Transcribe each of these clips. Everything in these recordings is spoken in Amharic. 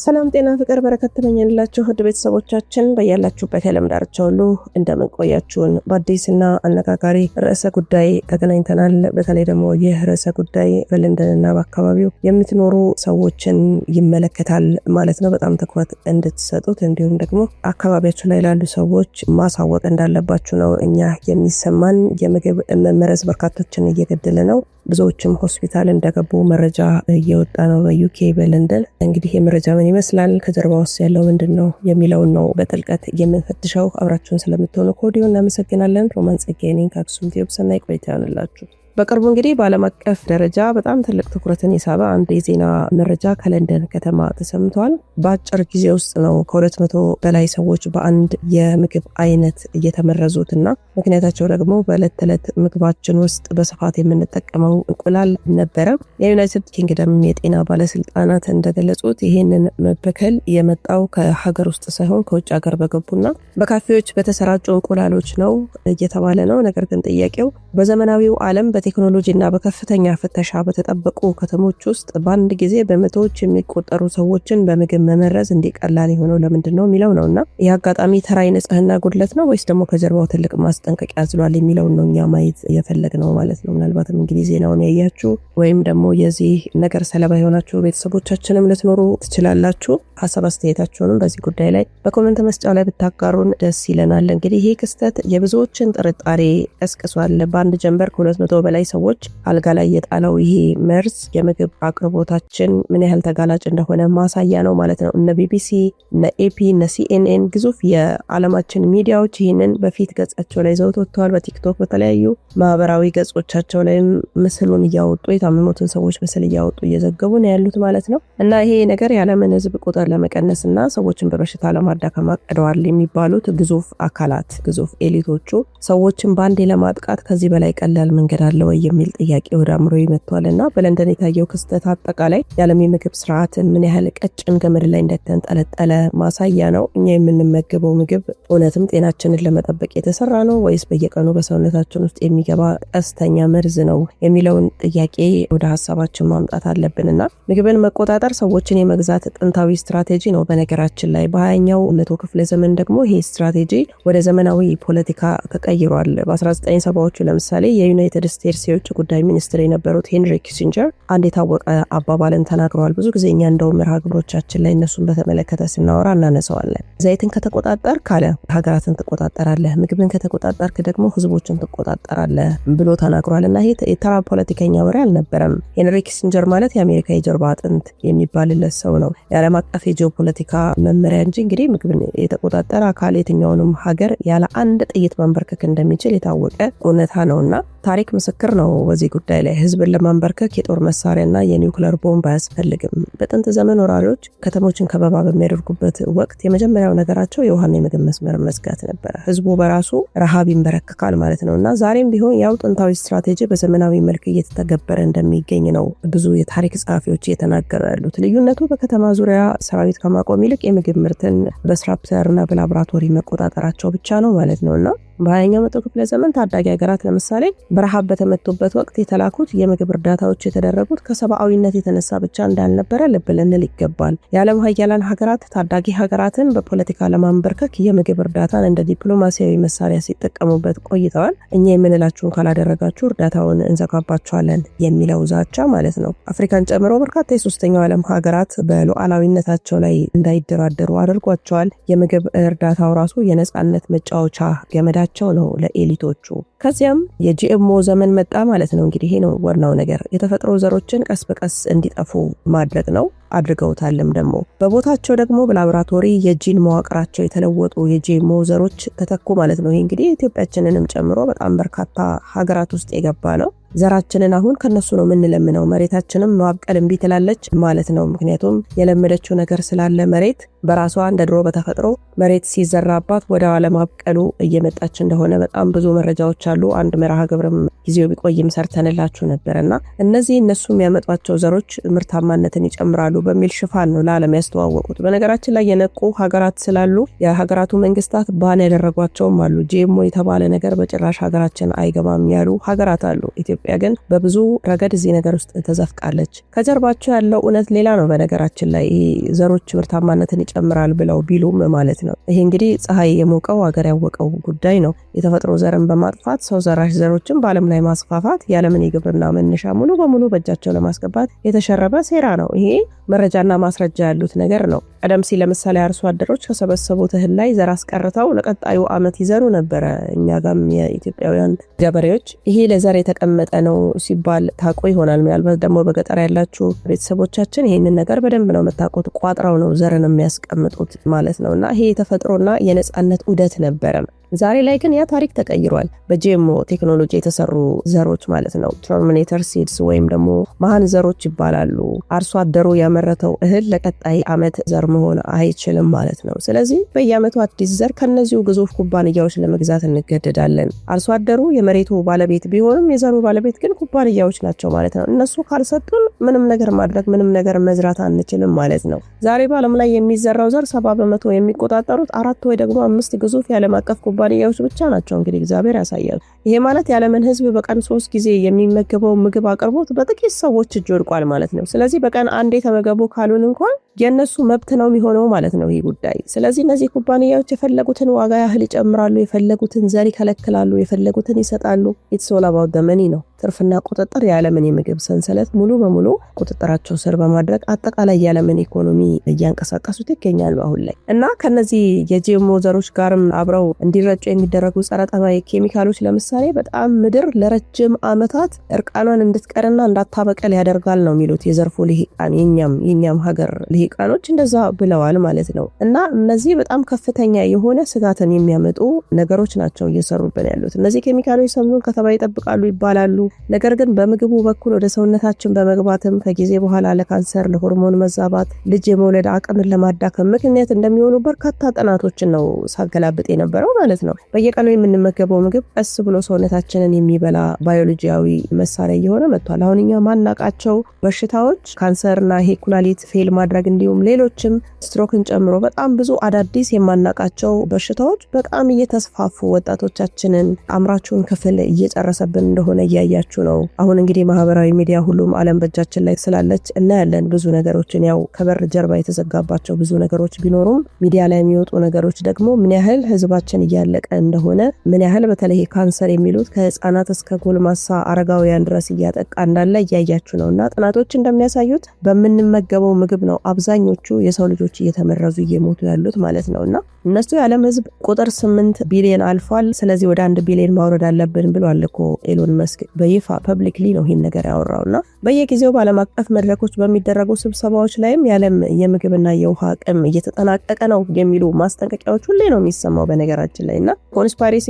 ሰላም ጤና ፍቅር በረከት ተመኘንላችሁ ውድ ቤተሰቦቻችን በያላችሁበት የዓለም ዳርቻ ሁሉ እንደምን ቆያችሁን። በአዲስና አነጋጋሪ ርዕሰ ጉዳይ ተገናኝተናል። በተለይ ደግሞ ይህ ርዕሰ ጉዳይ በለንደንና በአካባቢው የምትኖሩ ሰዎችን ይመለከታል ማለት ነው። በጣም ትኩረት እንድትሰጡት እንዲሁም ደግሞ አካባቢያችሁ ላይ ላሉ ሰዎች ማሳወቅ እንዳለባችሁ ነው እኛ የሚሰማን። የምግብ መመረዝ በርካቶችን እየገደለ ነው። ብዙዎችም ሆስፒታል እንደገቡ መረጃ እየወጣ ነው በዩኬ በለንደን። እንግዲህ የመረጃ ምን ይመስላል፣ ከጀርባ ውስጥ ያለው ምንድነው የሚለውን ነው በጥልቀት የምንፈትሸው። አብራችሁን ስለምትሆኑ ከወዲሁ እናመሰግናለን። ሮማን ጸጋዬ ነኝ ከአክሱም ቲዩብ። ሰናይ ቆይታ ይሁንላችሁ። በቅርቡ እንግዲህ በዓለም አቀፍ ደረጃ በጣም ትልቅ ትኩረትን የሳበ አንድ የዜና መረጃ ከለንደን ከተማ ተሰምቷል። በአጭር ጊዜ ውስጥ ነው ከ200 በላይ ሰዎች በአንድ የምግብ አይነት እየተመረዙትና ምክንያታቸው ደግሞ በዕለት ተዕለት ምግባችን ውስጥ በስፋት የምንጠቀመው እንቁላል ነበረ። የዩናይትድ ኪንግደም የጤና ባለስልጣናት እንደገለጹት ይህንን መበከል የመጣው ከሀገር ውስጥ ሳይሆን ከውጭ ሀገር በገቡና በካፌዎች በተሰራጩ እንቁላሎች ነው እየተባለ ነው። ነገር ግን ጥያቄው በዘመናዊው ዓለም በቴክኖሎጂና በከፍተኛ ፍተሻ በተጠበቁ ከተሞች ውስጥ በአንድ ጊዜ በመቶዎች የሚቆጠሩ ሰዎችን በምግብ መመረዝ እንዲቀላል የሆነው ለምንድን ነው የሚለው ነውና ይህ አጋጣሚ ተራ የንጽህና ጉድለት ነው ወይስ ደግሞ ከጀርባው ትልቅ ማስጠንቀቂያ አዝሏል የሚለውን ነው እኛ ማየት የፈለግነው ማለት ነው። ምናልባትም እንግዲህ ዜናውን ያያችሁ ወይም ደግሞ የዚህ ነገር ሰለባ የሆናችሁ ቤተሰቦቻችንም ልትኖሩ ትችላላችሁ። ሀሳብ አስተያየታችሁንም በዚህ ጉዳይ ላይ በኮሜንት መስጫው ላይ ብታጋሩን ደስ ይለናል። እንግዲህ ይህ ክስተት የብዙዎችን ጥርጣሬ ቀስቅሷል። በአንድ ጀንበር ከ200 በላይ ሰዎች አልጋ ላይ የጣለው ይሄ መርዝ የምግብ አቅርቦታችን ምን ያህል ተጋላጭ እንደሆነ ማሳያ ነው ማለት ነው። እነ ቢቢሲ፣ እነ ኤፒ፣ እነ ሲኤንኤን ግዙፍ የዓለማችን ሚዲያዎች ይህንን በፊት ገጻቸው ላይ ዘውት ወጥተዋል። በቲክቶክ በተለያዩ ማህበራዊ ገጾቻቸው ላይ ምስሉን እያወጡ የታመሙትን ሰዎች ምስል እያወጡ እየዘገቡ ነው ያሉት ማለት ነው። እና ይሄ ነገር የዓለምን ሕዝብ ቁጥር ለመቀነስና ሰዎችን በበሽታ ለማዳከም አቅደዋል የሚባሉት ግዙፍ አካላት ግዙፍ ኤሊቶቹ ሰዎችን ባንዴ ለማጥቃት ከዚህ በላይ ቀላል መንገድ አለ ወይ የሚል ጥያቄ ወደ አእምሮ ይመጣልና በለንደን የታየው ክስተት አጠቃላይ የዓለም የምግብ ስርዓትን ምን ያህል ቀጭን ገመድ ላይ እንደተንጠለጠለ ማሳያ ነው። እኛ የምንመገበው ምግብ እውነትም ጤናችንን ለመጠበቅ የተሰራ ነው ወይስ በየቀኑ በሰውነታችን ውስጥ የሚገባ ቀስተኛ መርዝ ነው የሚለውን ጥያቄ ወደ ሀሳባችን ማምጣት አለብንና ምግብን መቆጣጠር ሰዎችን የመግዛት ጥንታዊ ስትራቴጂ ነው። በነገራችን ላይ በ20ኛው መቶ ክፍለ ዘመን ደግሞ ይሄ ስትራቴጂ ወደ ዘመናዊ ፖለቲካ ተቀይሯል። በ1970ዎቹ ለምሳሌ የዩናይትድ ስቴትስ የውጭ ጉዳይ ሚኒስትር የነበሩት ሄንሪ ኪሲንጀር አንድ የታወቀ አባባልን ተናግረዋል። ብዙ ጊዜ እኛ እንደው መርሃ ግብሮቻችን ላይ እነሱን በተመለከተ ስናወራ እናነሳዋለን። ዘይትን ከተቆጣጠር ካለ ሀገራትን ትቆጣጠራለህ፣ ምግብን ከተቆጣጠርክ ደግሞ ህዝቦችን ትቆጣጠራለህ ብሎ ተናግሯል። እና ይሄ የተራ ፖለቲከኛ ወሬ አልነበረም። ሄንሪ ኪሲንጀር ማለት የአሜሪካ የጀርባ አጥንት የሚባልለት ሰው ነው። የዓለም አቀፍ የጂኦፖለቲካ መመሪያ እንጂ እንግዲህ ምግብን የተቆጣጠረ አካል የትኛውንም ሀገር ያለ አንድ ጥይት ማንበርከክ እንደሚችል የታወቀ እውነታ ነውና ታሪክ ምስክር ነው። በዚህ ጉዳይ ላይ ህዝብን ለማንበርከክ የጦር መሳሪያና የኒውክሌር ቦምብ አያስፈልግም። በጥንት ዘመን ወራሪዎች ከተሞችን ከበባ በሚያደርጉበት ወቅት የመጀመሪያው ነገራቸው የውሃና የምግብ መስመር መዝጋት ነበረ። ህዝቡ በራሱ ረሃብ ይንበረከካል ማለት ነውና ዛሬም ቢሆን ያው ጥንታዊ ስትራቴጂ በዘመናዊ መልክ እየተተገበረ እንደሚገኝ ነው ብዙ የታሪክ ጸሐፊዎች እየተናገሩ ያሉት። ልዩነቱ በከተማ ዙሪያ ሰራዊት ከማቆም ይልቅ የምግብ ምርትን በስራፕተርና በላቦራቶሪ መቆጣጠራቸው ብቻ ነው ማለት ነውና በ20ኛው መቶ ክፍለ ዘመን ታዳጊ ሀገራት ለምሳሌ በረሃብ በተመቱበት ወቅት የተላኩት የምግብ እርዳታዎች የተደረጉት ከሰብአዊነት የተነሳ ብቻ እንዳልነበረ ልብ ልንል ይገባል። የዓለም ሀያላን ሀገራት ታዳጊ ሀገራትን በፖለቲካ ለማንበርከክ የምግብ እርዳታን እንደ ዲፕሎማሲያዊ መሳሪያ ሲጠቀሙበት ቆይተዋል። እኛ የምንላችሁን ካላደረጋችሁ እርዳታውን እንዘጋባችኋለን የሚለው ዛቻ ማለት ነው። አፍሪካን ጨምሮ በርካታ የሶስተኛው ዓለም ሀገራት በሉዓላዊነታቸው ላይ እንዳይደራደሩ አድርጓቸዋል። የምግብ እርዳታው ራሱ የነጻነት መጫወቻ ገመዳቸው ነው ለኤሊቶቹ። ከዚያም የጂኤምኦ ዘመን መጣ ማለት ነው። እንግዲህ ይሄ ነው ዋናው ነገር። የተፈጥሮ ዘሮችን ቀስ በቀስ እንዲጠፉ ማድረግ ነው። አድርገውታልም ደግሞ በቦታቸው ደግሞ በላቦራቶሪ የጂን መዋቅራቸው የተለወጡ የጂኤምኦ ዘሮች ተተኩ ማለት ነው። ይሄ እንግዲህ ኢትዮጵያችንንም ጨምሮ በጣም በርካታ ሀገራት ውስጥ የገባ ነው። ዘራችንን አሁን ከነሱ ነው የምንለምነው። መሬታችንም ማብቀል እምቢ ትላለች ማለት ነው። ምክንያቱም የለመደችው ነገር ስላለ መሬት በራሷ እንደ ድሮ በተፈጥሮ መሬት ሲዘራባት ወደ አለማብቀሉ እየመጣች እንደሆነ በጣም ብዙ መረጃዎች አሉ። አንድ መርሃ ግብርም ጊዜው ቢቆይም ሰርተንላችሁ ነበርና እነዚህ እነሱ የሚያመጧቸው ዘሮች ምርታማነትን ይጨምራሉ በሚል ሽፋን ነው ለዓለም ያስተዋወቁት። በነገራችን ላይ የነቁ ሀገራት ስላሉ የሀገራቱ መንግስታት ባን ያደረጓቸውም አሉ። ጂኤምኦ የተባለ ነገር በጭራሽ ሀገራችን አይገባም ያሉ ሀገራት አሉ። ኢትዮጵያ ግን በብዙ ረገድ እዚህ ነገር ውስጥ ተዘፍቃለች። ከጀርባቸው ያለው እውነት ሌላ ነው። በነገራችን ላይ ዘሮች ምርታማነትን ይጨምራል ብለው ቢሉም ማለት ነው። ይሄ እንግዲህ ፀሐይ የሞቀው ሀገር ያወቀው ጉዳይ ነው። የተፈጥሮ ዘርን በማጥፋት ሰው ዘራሽ ዘሮችን በዓለም ላይ ማስፋፋት የዓለምን የግብርና መነሻ ሙሉ በሙሉ በእጃቸው ለማስገባት የተሸረበ ሴራ ነው። ይሄ መረጃና ማስረጃ ያሉት ነገር ነው። ቀደም ሲል ለምሳሌ አርሶ አደሮች ከሰበሰቡት እህል ላይ ዘር አስቀርተው ለቀጣዩ ዓመት ይዘሩ ነበረ። እኛ ጋም የኢትዮጵያውያን ገበሬዎች ይሄ ለዘር የተቀመጠ ነው ሲባል ታቆ ይሆናል። ምናልባት ደግሞ በገጠር ያላችሁ ቤተሰቦቻችን ይሄንን ነገር በደንብ ነው የምታውቁት። ቋጥረው ነው ዘርን የሚያስቀምጡት ማለት ነውና ይሄ የተፈጥሮና የነጻነት ዑደት ነበረ። ዛሬ ላይ ግን ያ ታሪክ ተቀይሯል። በጂኤምኦ ቴክኖሎጂ የተሰሩ ዘሮች ማለት ነው ተርሚኔተር ሲድስ ወይም ደግሞ መሃን ዘሮች ይባላሉ። አርሶ አደሩ ያመረተው እህል ለቀጣይ ዓመት ዘር መሆን አይችልም ማለት ነው። ስለዚህ በየዓመቱ አዲስ ዘር ከነዚሁ ግዙፍ ኩባንያዎች ለመግዛት እንገደዳለን። አርሶ አደሩ የመሬቱ ባለቤት ቢሆንም የዘሩ ባለቤት ግን ኩባንያዎች ናቸው ማለት ነው። እነሱ ካልሰጡን ምንም ነገር ማድረግ ምንም ነገር መዝራት አንችልም ማለት ነው። ዛሬ በዓለም ላይ የሚዘራው ዘር 70% የሚቆጣጠሩት 4 ወይ ደግሞ 5 ግዙፍ የዓለም አቀፍ ኩባንያዎች ብቻ ናቸው። እንግዲህ እግዚአብሔር ያሳያል። ይሄ ማለት የዓለምን ሕዝብ በቀን 3 ጊዜ የሚመገበው ምግብ አቅርቦት በጥቂት ሰዎች እጅ ወድቋል ማለት ነው። ስለዚህ በቀን አንዴ ተመገቡ ካሉን እንኳን የነሱ መብት ነው የሚሆነው ማለት ነው ይሄ ጉዳይ። ስለዚህ እነዚህ ኩባንያዎች የፈለጉትን ዋጋ ያህል ይጨምራሉ፣ የፈለጉትን ዘር ይከለክላሉ፣ የፈለጉትን ይሰጣሉ። ኢትስ ኦል አባውት ዘ መኒ ነው። ትርፍና ቁጥጥር የዓለምን የምግብ ሰንሰለት ሙሉ በሙሉ ቁጥጥራቸው ስር በማድረግ አጠቃላይ የዓለምን ኢኮኖሚ እያንቀሳቀሱት ይገኛሉ አሁን ላይ እና ከነዚህ የጂኤምኦ ዘሮች ጋርም አብረው እንዲረጩ የሚደረጉ ጸረ ተባይ ኬሚካሎች ለምሳሌ በጣም ምድር ለረጅም ዓመታት እርቃኗን እንድትቀርና እንዳታበቀል ያደርጋል ነው የሚሉት የዘርፉ ልሂቃን። የኛም ሀገር ልሂቃኖች እንደዛ ብለዋል ማለት ነው። እና እነዚህ በጣም ከፍተኛ የሆነ ስጋትን የሚያመጡ ነገሮች ናቸው እየሰሩብን ያሉት። እነዚህ ኬሚካሎች ሰብሉን ከተባይ ይጠብቃሉ ይባላሉ። ነገር ግን በምግቡ በኩል ወደ ሰውነታችን በመግባትም ከጊዜ በኋላ ለካንሰር፣ ለሆርሞን መዛባት፣ ልጅ የመውለድ አቅምን ለማዳከም ምክንያት እንደሚሆኑ በርካታ ጥናቶችን ነው ሳገላብጥ የነበረው ማለት ነው። በየቀኑ የምንመገበው ምግብ ቀስ ብሎ ሰውነታችንን የሚበላ ባዮሎጂያዊ መሳሪያ እየሆነ መጥቷል። አሁን እኛ ማናቃቸው በሽታዎች ካንሰርና ይሄ ኩላሊት ፌል ማድረግ እንዲሁም ሌሎችም ስትሮክን ጨምሮ በጣም ብዙ አዳዲስ የማናቃቸው በሽታዎች በጣም እየተስፋፉ ወጣቶቻችንን አምራቹን ክፍል እየጨረሰብን እንደሆነ እያያችሁ ነው። አሁን እንግዲህ ማህበራዊ ሚዲያ ሁሉም ዓለም በእጃችን ላይ ስላለች እናያለን ብዙ ነገሮችን። ያው ከበር ጀርባ የተዘጋባቸው ብዙ ነገሮች ቢኖሩም ሚዲያ ላይ የሚወጡ ነገሮች ደግሞ ምን ያህል ህዝባችን እያለቀ እንደሆነ ምን ያህል በተለይ ካንሰር የሚሉት ከህፃናት እስከ ጎልማሳ አረጋውያን ድረስ እያጠቃ እንዳለ እያያችሁ ነው። እና ጥናቶች እንደሚያሳዩት በምንመገበው ምግብ ነው አብዛኞቹ የሰው ልጆች እየተመረዙ እየሞቱ ያሉት ማለት ነው። እና እነሱ የዓለም ህዝብ ቁጥር 8 ቢሊዮን አልፏል። ስለዚህ ወደ 1 ቢሊዮን ማውረድ አለብን ብሏል እኮ ኤሎን መስክ በይፋ ፐብሊክሊ ነው ይህን ነገር ያወራውና በየጊዜው በዓለም አቀፍ መድረኮች በሚደረጉ ስብሰባዎች ላይም የዓለም የምግብና የውሃ አቅም እየተጠናቀቀ ነው የሚሉ ማስጠንቀቂያዎች ሁሌ ነው የሚሰማው በነገራችን ላይ። እና ኮንስፓይሬሲ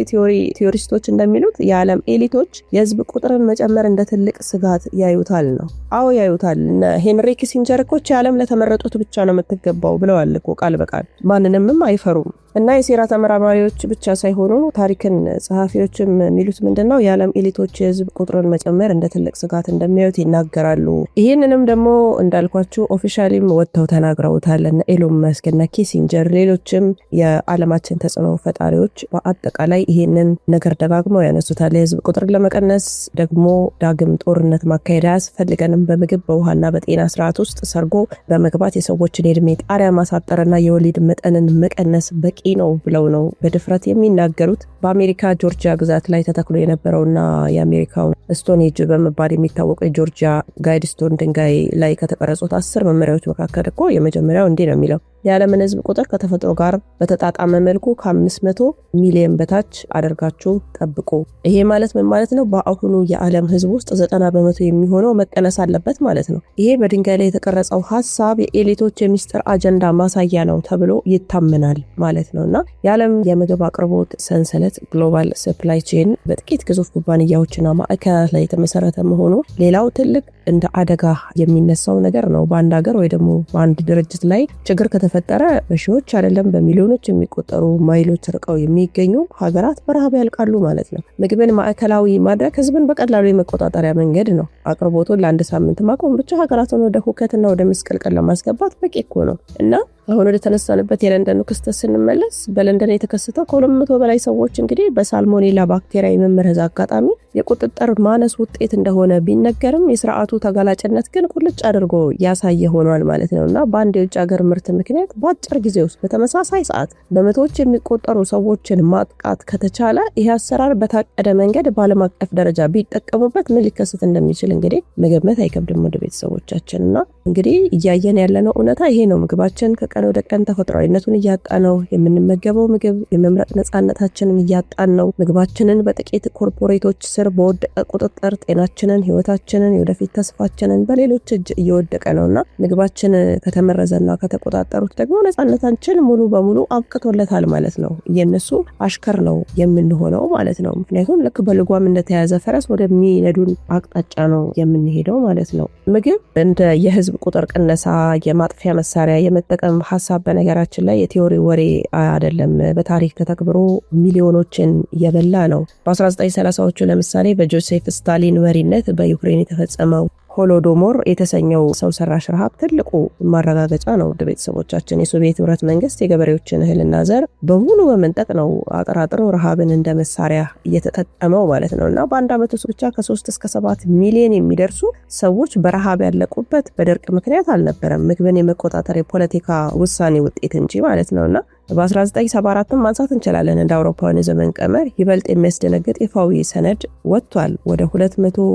ቲዮሪስቶች እንደሚሉት የዓለም ኤሊቶች የህዝብ ቁጥርን መጨመር እንደ ትልቅ ስጋት ያዩታል ነው። አዎ ያዩታል። ሄንሪ ኪሲንጀር እኮ የዓለም ለተመረጡት ብቻ ነው የምትገባው ብለዋል እኮ ቃል በቃል ማንንምም አይፈሩም። እና የሴራ ተመራማሪዎች ብቻ ሳይሆኑ ታሪክን ጸሐፊዎችም የሚሉት ምንድነው የዓለም ኤሊቶች የህዝብ ቁጥርን መጨመር እንደ ትልቅ ስጋት እንደሚያዩት ይናገራሉ። ይህንንም ደግሞ እንዳልኳችሁ ኦፊሻሊም ወጥተው ተናግረውታል። እነ ኤሎን መስክ እና ኪሲንጀር ሌሎችም የዓለማችን ተጽዕኖ ፈጣሪዎች በአጠቃላይ ይህንን ነገር ደጋግመው ያነሱታል። የህዝብ ቁጥርን ለመቀነስ ደግሞ ዳግም ጦርነት ማካሄድ አያስፈልገንም። በምግብ በውሃና በጤና ስርዓት ውስጥ ሰርጎ በመግባት የሰዎችን የእድሜ ጣሪያ ማሳጠርና የወሊድ መጠንን መቀነስ በቂ ነው ብለው ነው በድፍረት የሚናገሩት። በአሜሪካ ጆርጂያ ግዛት ላይ ተተክሎ የነበረውና የአሜሪካው ስቶን ኤጅ በመባል የሚታወቀው የጆርጂያ ጋይድስቶን ድንጋይ ላይ ከተቀረጹት 10 መመሪያዎች መካከል እኮ የመጀመሪያው እንዲህ ነው የሚለው የዓለምን ህዝብ ቁጥር ከተፈጥሮ ጋር በተጣጣመ መልኩ ከ500 ሚሊዮን በታች አድርጋችሁ ጠብቁ። ይሄ ማለት ምን ማለት ነው? በአሁኑ የዓለም ህዝብ ውስጥ 90% የሚሆነው መቀነስ አለበት ማለት ነው። ይሄ በድንጋይ ላይ የተቀረጸው ሐሳብ የኤሊቶች የሚስጥር አጀንዳ ማሳያ ነው ተብሎ ይታመናል ማለት ነውና የዓለም የምግብ አቅርቦት ሰንሰለት ግሎባል ሰፕላይ ቼን በጥቂት ግዙፍ ኩባንያዎችና ማዕከላት ላይ የተመሰረተ መሆኑ ሌላው ትልቅ እንደ አደጋ የሚነሳው ነገር ነው። በአንድ ሀገር ወይ ደግሞ በአንድ ድርጅት ላይ ችግር ከተፈጠረ በሺዎች አይደለም በሚሊዮኖች የሚቆጠሩ ማይሎች ርቀው የሚገኙ ሀገራት በረሃብ ያልቃሉ ማለት ነው። ምግብን ማዕከላዊ ማድረግ ህዝብን በቀላሉ የመቆጣጠሪያ መንገድ ነው። አቅርቦቱን ለአንድ ሳምንት ማቆም ብቻ ሀገራትን ወደ ሁከትና ወደ መስቀልቀል ለማስገባት በቂ እኮ ነው። እና አሁን ወደ ተነሳንበት የለንደኑ ክስተት ስንመለስ በለንደን የተከሰተው ከ200 በላይ ሰዎች እንግዲህ በሳልሞኔላ ባክቴሪያ የመመረዝ አጋጣሚ የቁጥጥር ማነስ ውጤት እንደሆነ ቢነገርም የስርዓቱ ተጋላጭነት ግን ቁልጭ አድርጎ ያሳየ ሆኗል ማለት ነውና በአንድ የውጭ ሀገር ምርት ምክንያት በአጭር ጊዜ ውስጥ በተመሳሳይ ሰዓት በመቶዎች የሚቆጠሩ ሰዎችን ማጥቃት ከተቻለ ይህ አሰራር በታቀደ መንገድ በዓለም አቀፍ ደረጃ ቢጠቀሙበት ምን ሊከሰት እንደሚችል እንግዲህ መገመት አይከብድም። ወደ ቤተሰቦቻችንና እንግዲህ እያየን ያለነው እውነታ ይሄ ነው። ምግባችን ከቀን ወደ ቀን ተፈጥሯዊነቱን እያጣ ነው። የምንመገበው ምግብ የመምረጥ ነፃነታችንን እያጣን ነው። ምግባችንን በጥቂት ኮርፖሬቶች ስር በወደቀ ቁጥጥር ጤናችንን፣ ህይወታችንን፣ የወደፊት ተስፋችንን በሌሎች እጅ እየወደቀ ነውና ምግባችን ከተመረዘና ከተቆጣጠሩት ደግሞ ነፃነታችን ሙሉ በሙሉ አብቅቶለታል ማለት ነው። የነሱ አሽከር ነው የምንሆነው ማለት ነው። ምክንያቱም ልክ በልጓም እንደተያዘ ፈረስ ወደሚነዱን አቅጣጫ ነው የምንሄደው ማለት ነው። ምግብ እንደ የህዝብ ቁጥር ቅነሳ የማጥፊያ መሳሪያ የመጠቀም ሐሳብ በነገራችን ላይ የቲዮሪ ወሬ አይደለም። በታሪክ ተተግብሮ ሚሊዮኖችን የበላ ነው። በ1930ዎቹ ለምሳሌ በጆሴፍ ስታሊን መሪነት በዩክሬን የተፈጸመው ሆሎዶሞር የተሰኘው ሰው ሰራሽ ረሃብ ትልቁ ማረጋገጫ ነው። ወደ ቤተሰቦቻችን የሶቪየት ህብረት መንግስት የገበሬዎችን እህልና ዘር በሙሉ በመንጠቅ ነው አጠራጥሮ ረሃብን እንደ መሳሪያ እየተጠቀመው ማለት ነውና በአንድ ዓመት ውስጥ ብቻ ከ3 እስከ 7 ሚሊዮን የሚደርሱ ሰዎች በረሃብ ያለቁበት በድርቅ ምክንያት አልነበረም፣ ምግብን የመቆጣጠር የፖለቲካ ውሳኔ ውጤት እንጂ ማለት ነውና በ1974 ማንሳት እንችላለን። እንደ አውሮፓውያን የዘመን ቀመር ይበልጥ የሚያስደነግጥ ይፋዊ ሰነድ ወጥቷል። ወደ 200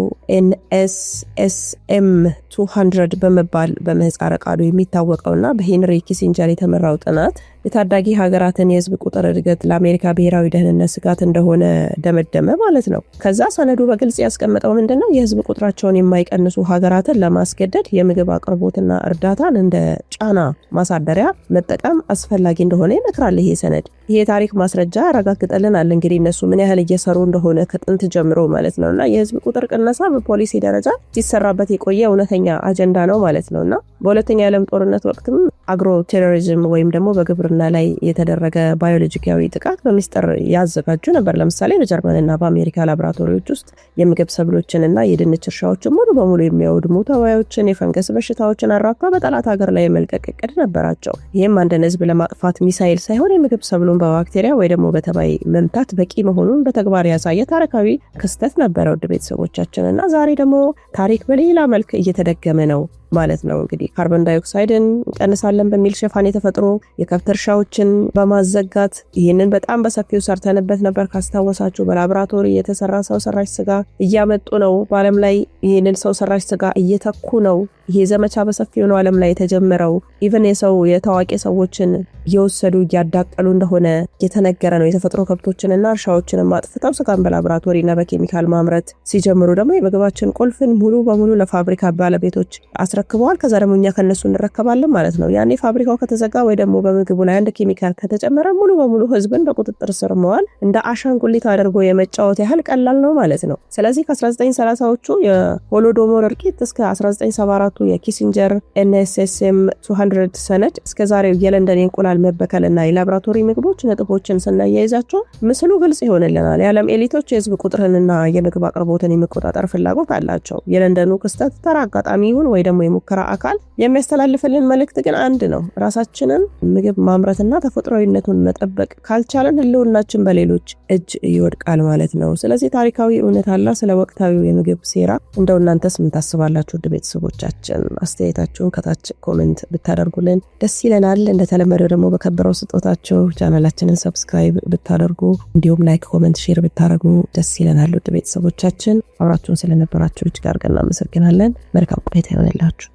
NSSM 200 በመባል በምህጻረ ቃሉ የሚታወቀውና በሄንሪ ኪሲንጀር የተመራው ጥናት የታዳጊ ሀገራትን የህዝብ ቁጥር እድገት ለአሜሪካ ብሔራዊ ደህንነት ስጋት እንደሆነ ደመደመ ማለት ነው። ከዛ ሰነዱ በግልጽ ያስቀመጠው ምንድነው? የህዝብ ቁጥራቸውን የማይቀንሱ ሀገራትን ለማስገደድ የምግብ አቅርቦትና እርዳታን እንደ ጫና ማሳደሪያ መጠቀም አስፈላጊ እንደሆነ ይመክራል። ይሄ ሰነድ ይሄ ታሪክ ማስረጃ ያረጋግጠልናል። እንግዲህ እነሱ ምን ያህል እየሰሩ እንደሆነ ከጥንት ጀምሮ ማለት ነውና የህዝብ ቁጥር ቅነሳ በፖሊሲ ደረጃ ሲሰራበት የቆየ እውነተኛ አጀንዳ ነው ማለት ነውና በሁለተኛው የዓለም ጦርነት ወቅትም አግሮ ቴሮሪዝም ወይም ደግሞ በግብርና ላይ የተደረገ ባዮሎጂካዊ ጥቃት በሚስጥር ያዘጋጁ ነበር። ለምሳሌ በጀርመንና በአሜሪካ ላቦራቶሪዎች ውስጥ የምግብ ሰብሎችንና የድንች እርሻዎችን ሙሉ በሙሉ የሚያወድሙ ተባዮችን፣ የፈንገስ በሽታዎችን አራካ በጠላት ሀገር ላይ የመልቀቅ እቅድ ነበራቸው። ይህም አንድን ህዝብ ለማጥፋት ሚሳይል ሳይሆን የምግብ ሰብሉን በባክቴሪያ ወይ ደግሞ በተባይ መምታት በቂ መሆኑን በተግባር ያሳየ ታሪካዊ ክስተት ነበረ። ውድ ቤተሰቦቻችንና ዛሬ ደግሞ ታሪክ በሌላ መልክ እየተደገመ ነው ማለት ነው። እንግዲህ ካርቦን ዳይኦክሳይድን እንቀንሳለን በሚል ሽፋን የተፈጥሮ የከብት እርሻዎችን በማዘጋት ይህንን በጣም በሰፊው ሰርተንበት ነበር። ካስታወሳችሁ በላቦራቶሪ የተሰራ ሰው ሰራሽ ስጋ እያመጡ ነው። በዓለም ላይ ይህንን ሰው ሰራሽ ስጋ እየተኩ ነው። ይሄ ዘመቻ በሰፊው ነው ዓለም ላይ የተጀመረው። ኢቨን የታዋቂ ሰዎችን እየወሰዱ እያዳቀሉ እንደሆነ የተነገረ ነው። የተፈጥሮ ከብቶችንና እርሻዎችን ማጥፍተው ስጋን በላቦራቶሪና በኬሚካል ማምረት ሲጀምሩ ደግሞ የምግባችን ቁልፍን ሙሉ በሙሉ ለፋብሪካ ባለቤቶች አስረክበዋል። ከዛ ደግሞ እኛ ከነሱ እንረከባለን ማለት ነው። ያኔ ፋብሪካው ከተዘጋ ወይ ደግሞ በምግቡ ላይ አንድ ኬሚካል ከተጨመረ ሙሉ በሙሉ ህዝብን በቁጥጥር ስር መዋል እንደ አሻንጉሊት አድርጎ የመጫወት ያህል ቀላል ነው ማለት ነው። ስለዚህ ከ1930ዎቹ የሆሎዶሞር እልቂት እስከ 1974 የኪሲንጀር NSSM 200 ሰነድ እስከ ዛሬው የለንደን የእንቁላል መበከልና የላቦራቶሪ ምግቦች ነጥቦችን ስናያይዛቸው ምስሉ ግልጽ ይሆንልናል። የዓለም ኤሊቶች የህዝብ ቁጥርንና የምግብ አቅርቦትን የመቆጣጠር ፍላጎት አላቸው። የለንደኑ ክስተት ተራ አጋጣሚ ይሁን ወይ ደግሞ የሙከራ አካል የሚያስተላልፍልን መልእክት ግን አንድ ነው። ራሳችንን ምግብ ማምረትና ተፈጥሯዊነቱን መጠበቅ ካልቻለን ህልውናችን በሌሎች እጅ ይወድቃል ማለት ነው። ስለዚህ ታሪካዊ እውነት አለ ስለ ወቅታዊው የምግብ ሴራ። እንደው እናንተስ ምን ታስባላችሁ? ውድ ቤተሰቦቻችን አስተያየታችሁን ከታች ኮሜንት ብታደርጉልን ደስ ይለናል። እንደተለመደው ደግሞ በከበረው ስጦታችሁ ቻናላችንን ሰብስክራይብ ብታደርጉ እንዲሁም ላይክ፣ ኮሜንት፣ ሼር ብታደርጉ ደስ ይለናል። ውድ ቤተሰቦቻችን አብራችሁን ስለነበራችሁ እጅግ አድርገን እናመሰግናለን። መልካም ቆይታ ይሆንላችሁ።